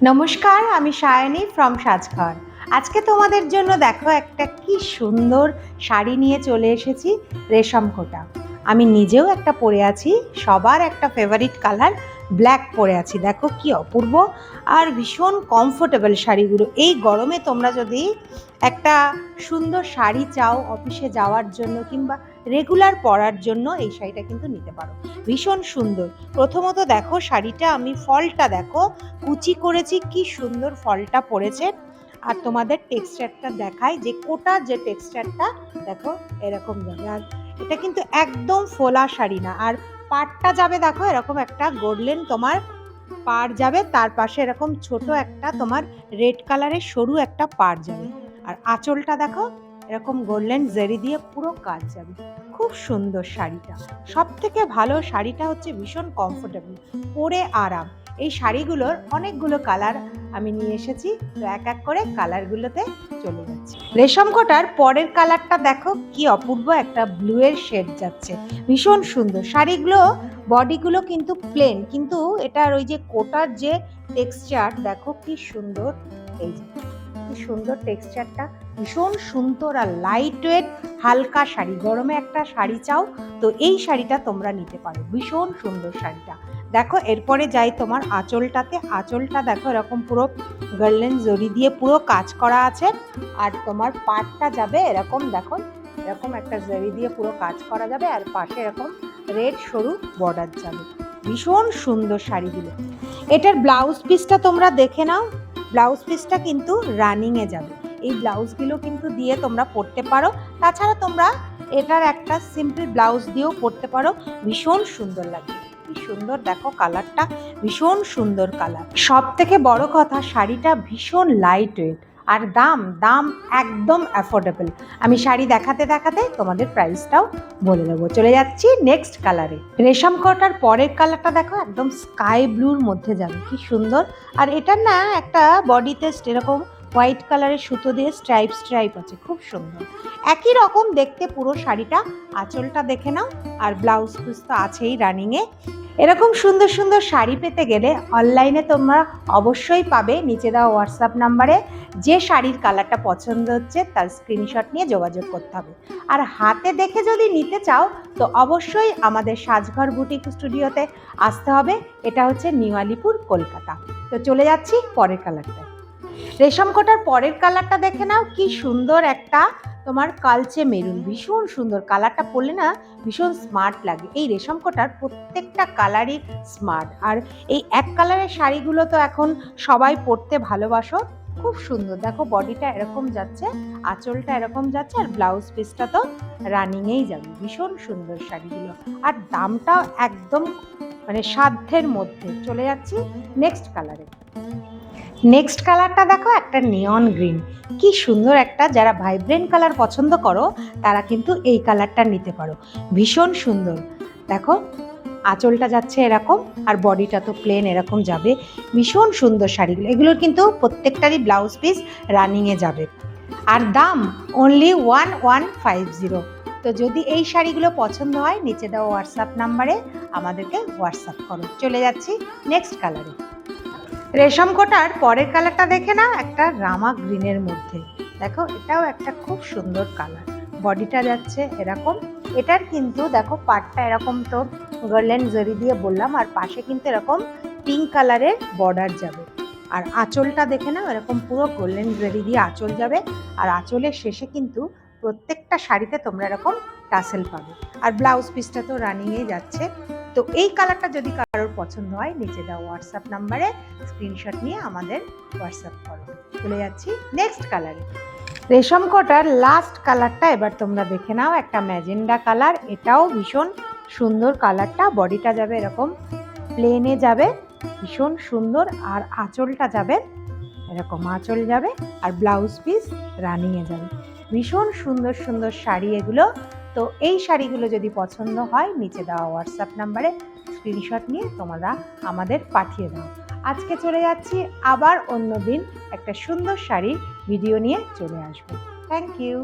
নমস্কার, আমি সায়নী ফ্রম সাজঘর। আজকে তোমাদের জন্য দেখো একটা কি সুন্দর শাড়ি নিয়ে চলে এসেছি, রেশম কোটা। আমি নিজেও একটা পরে আছি, সবার একটা ফেভারিট কালার ব্ল্যাক পরে আছি। দেখো কি অপূর্ব আর ভীষণ কমফোর্টেবল শাড়িগুলো। এই গরমে তোমরা যদি একটা সুন্দর শাড়ি চাও অফিসে যাওয়ার জন্য কিংবা রেগুলার পরার জন্য, এই শাড়িটা কিন্তু নিতে পারো। ভীষণ সুন্দর। প্রথমত দেখো শাড়িটা, আমি ফলটা দেখো কুচি করেছি, কি সুন্দর ফলটা পড়েছে। আর তোমাদের টেক্সচারটা দেখায়, যে কোটার যে টেক্সচারটা দেখো এরকম যাবে। আর এটা কিন্তু একদম ফোলা শাড়ি না। আর পাড়টা যাবে দেখো এরকম একটা গোল্ডেন তোমার পাড় যাবে, তার পাশে এরকম ছোট একটা তোমার রেড কালারের সরু একটা পাড় যাবে। আর আঁচলটা দেখো এরকম গোল্ডেন জেরি দিয়ে পুরো কাজ যাবে। খুব সুন্দর শাড়িটা। সব থেকে ভালো শাড়িটা হচ্ছে ভীষণ কমফোর্টেবল, পরে আরাম। এই শাড়িগুলোর অনেকগুলো কালার আমি নিয়ে এসেছি, তো এক এক করে কালারগুলোতে চলে যাচ্ছি। রেশম কোটার পরের কালারটা দেখো কি অপূর্ব, একটা ব্লু এর শেড যাচ্ছে, ভীষণ সুন্দর। শাড়িগুলো বডিগুলো কিন্তু প্লেন, কিন্তু এটার ওই যে কোটার যে টেক্সচার দেখো কি সুন্দর। এই যে কি সুন্দর টেক্সচারটা, ভীষণ সুন্দর আর লাইট ওয়েট হালকা শাড়ি। গরমে একটা শাড়ি চাও তো এই শাড়িটা তোমরা নিতে পারো, ভীষণ সুন্দর শাড়িটা। দেখো এরপরে যাই তোমার আঁচলটাতে। আঁচলটা দেখো এরকম পুরো গোল্ডেন জরি দিয়ে পুরো কাজ করা আছে। আর তোমার পাটটা যাবে এরকম, দেখো এরকম একটা জরি দিয়ে পুরো কাজ করা যাবে। আর পাশে এরকম রেড সরু বর্ডার যাবে, ভীষণ সুন্দর শাড়িগুলো। এটার ব্লাউজ পিসটা তোমরা দেখে নাও। ব্লাউজ পিসটা কিন্তু রানিংয়ে যাবে। এই ব্লাউজগুলো কিন্তু দিয়ে তোমরা পরতে পারো। তাছাড়া তোমরা এটার একটা সিম্পল ব্লাউজ দিয়েও পরতে পারো, ভীষণ সুন্দর লাগে। কি সুন্দর দেখো কালারটা, ভীষণ সুন্দর কালার। সব থেকে বড় কথা, শাড়িটা ভীষণ লাইট ওয়েট। আর দাম দাম একদম অ্যাফোর্ডেবল। আমি শাড়ি দেখাতে দেখাতে তোমাদের প্রাইসটাও বলে দেবো। চলে যাচ্ছি নেক্সট কালারে। রেশম কোটার পরের কালারটা দেখো একদম স্কাই ব্লুর মধ্যে যাবে, কি সুন্দর। আর এটার না একটা বডিতে এরকম হোয়াইট কালারের সুতো দিয়ে স্ট্রাইপ স্ট্রাইপ আছে, খুব সুন্দর। একই রকম দেখতে পুরো শাড়িটা। আঁচলটা দেখে নাও। আর ব্লাউজ পিস তো আছেই রানিংয়ে। এরকম সুন্দর সুন্দর শাড়ি পেতে গেলে অনলাইনে তোমরা অবশ্যই পাবে নিচে দেওয়া হোয়াটসঅ্যাপ নাম্বারে। যে শাড়ির কালারটা পছন্দ হচ্ছে তার স্ক্রিনশট নিয়ে যোগাযোগ করতে হবে। আর হাতে দেখে যদি নিতে চাও তো অবশ্যই আমাদের সাজঘর বুটিক স্টুডিওতে আসতে হবে। এটা হচ্ছে নিউ আলিপুর, কলকাতা। তো চলে যাচ্ছি পরের কালারটা। রেশম কোটার পরের কালারটা দেখে নাও, কি সুন্দর একটা তোমার কালচে মেরুন, ভীষণ সুন্দর। কালারটা পরলে না ভীষণ স্মার্ট লাগে। এই রেশম কোটার প্রত্যেকটা কালারই স্মার্ট। আর এই এক কালারের শাড়িগুলো তো এখন সবাই পরতে ভালোবাসো। খুব সুন্দর দেখো, বডিটা এরকম যাচ্ছে, আঁচলটা এরকম যাচ্ছে, আর ব্লাউজ পিসটা তো রানিংয়েই যাবে। ভীষণ সুন্দর শাড়িগুলো। আর দামটাও একদম মানে সাধ্যের মধ্যে। চলে যাচ্ছি নেক্সট কালারে। নেক্সট কালারটা দেখো একটা নিয়ন গ্রিন, কি সুন্দর একটা। যারা ভাইব্রেন্ট কালার পছন্দ করো তারা কিন্তু এই কালারটা নিতে পারো, ভীষণ সুন্দর। দেখো আঁচলটা যাচ্ছে এরকম, আর বডিটা তো প্লেন এরকম যাবে। ভীষণ সুন্দর শাড়িগুলো। এগুলোর কিন্তু প্রত্যেকটারই ব্লাউজ পিস রানিংয়ে যাবে। আর দাম অনলি 1150। তো যদি এই শাড়িগুলো পছন্দ হয় নিচে দেওয়া হোয়াটসঅ্যাপ নাম্বারে আমাদেরকে হোয়াটসঅ্যাপ করো। চলে যাচ্ছি নেক্সট কালারে। রেশম কোটার পরের কালারটা দেখে না, একটা রামা গ্রিনের মধ্যে। দেখো এটাও একটা খুব সুন্দর কালার। বডিটা যাচ্ছে এরকম। এটার কিন্তু দেখো পাটটা এরকম তো গোল্ডেন জরি দিয়ে বললাম, আর পাশে কিন্তু এরকম পিঙ্ক কালারের বর্ডার যাবে। আর আঁচলটা দেখে নাও এরকম পুরো গোল্ডেন জরি দিয়ে আঁচল যাবে। আর আঁচলের শেষে কিন্তু প্রত্যেকটা শাড়িতে তোমরা এরকম টাসেল পাবে। আর ব্লাউজ পিসটা তো রানিংয়েই যাচ্ছে। তো এই কালারটা যদি কারোর পছন্দ হয় নিচে দেওয়া হোয়াটসঅ্যাপ নাম্বারে স্ক্রিনশট নিয়ে আমাদের হোয়াটসঅ্যাপ করো। চলে যাচ্ছি নেক্সট কালারে। রেশম কোটার লাস্ট কালারটা এবার তোমরা দেখে নাও, একটা ম্যাজেন্ডা কালার। এটাও ভীষণ সুন্দর কালারটা। বডিটা যাবে এরকম প্লেনে যাবে, ভীষণ সুন্দর। আর আঁচলটা যাবে এরকম, আঁচল যাবে আর ব্লাউজ পিস রানিংয়ে যাবে। ভীষণ সুন্দর সুন্দর শাড়ি এগুলো। তো এই শাড়িগুলো যদি পছন্দ হয় নিচে দেওয়া হোয়াটসঅ্যাপ নাম্বারে স্ক্রিনশট নিয়ে তোমরা আমাদের পাঠিয়ে দাও। আজকে চলে যাচ্ছি, আবার অন্য দিন একটা সুন্দর শাড়ির ভিডিও নিয়ে চলে আসবো। Thank you.